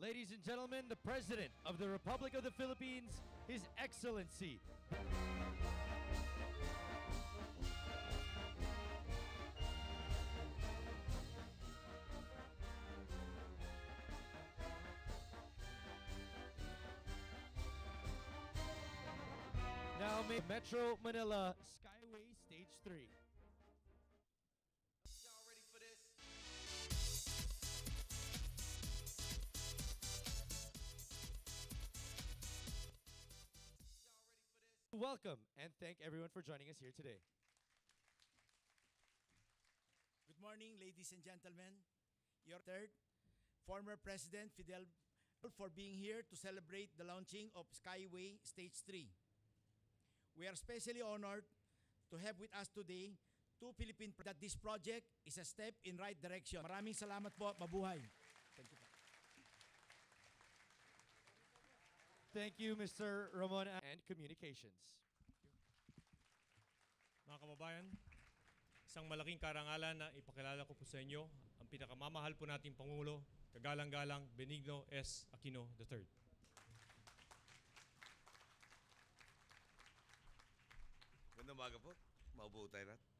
Ladies and gentlemen, the President of the Republic of the Philippines, His Excellency. Now may Metro Manila Skyway Stage 3. Y'all ready for this? Y'all ready for this? Welcome and thank everyone for joining us here today. Good morning, ladies and gentlemen. Your third, former President Fidel, for being here to celebrate the launching of Skyway Stage 3. We are especially honored to have with us today two Philippine that this project is a step in right direction. Maraming salamat po. Mabuhay. Thank you po. Thank you, Mr. Ramon and Communications. Mga kababayan, isang malaking karangalan na ipakilala ko po sa inyo ang pinakamamahal po nating Pangulo, kagalang-galang Benigno S. Aquino III. Magandang umaga po. Maupo tayo natin.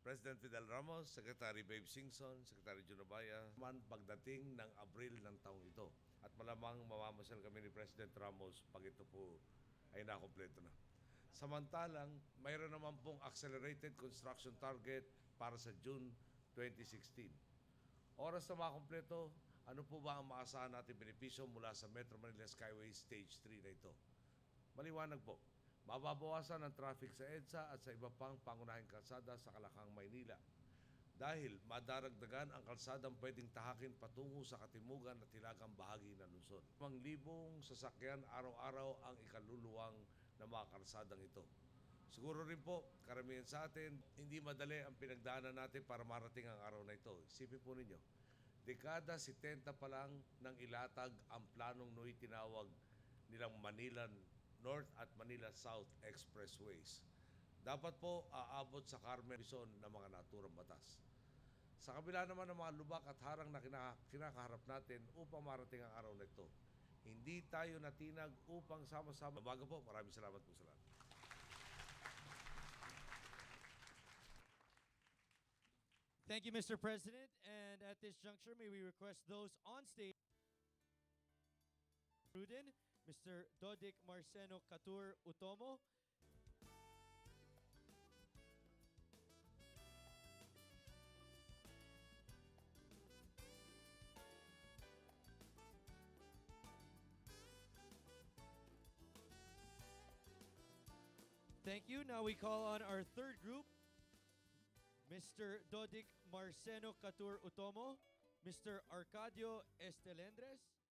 President Fidel Ramos, Secretary Babe Singson, Secretary Junobaya, man pagdating ng Abril ng taong ito. At malamang mamamasal kami ni President Ramos pag ito po ay nakompleto na. Samantalang, mayroon naman pong accelerated construction target para sa June 2016. Oras na makompleto, ano po ba ang maasahan natin benepisyo mula sa Metro Manila Skyway Stage 3 na ito? Maliwanag po. Mababawasan ang traffic sa EDSA at sa iba pang pangunahing kalsada sa Kalakang, Maynila. Dahil madaragdagan ang kalsadang pwedeng tahakin patungo sa katimugan at hilagang bahagi ng lungsod. 5,000 sasakyan araw-araw ang ikaluluwang ng mga kalsadang ito. Siguro rin po, karamihan sa atin, hindi madali ang pinagdaanan natin para marating ang araw na ito. Isipin po ninyo, dekada 70 pa lang nang ilatag ang planong noy tinawag nilang Manila North at Manila South Expressways. Dapat po aabot sa Carmen Bison ng mga naturang batas. Sa kabila naman ng mga lubak at harang na kinakaharap natin upang marating ang araw na ito, hindi tayo natinag upang sama-sama. Umaga po, maraming salamat po sa lahat. Thank you, Mr. President. And at this juncture, may we request those on stage. Rudin, Mr. Dodik Marceno Catur Utomo. Thank you. Now we call on our third group, Mr. Dodik Marceno Catur Utomo, Mr. Arcadio Estelendres.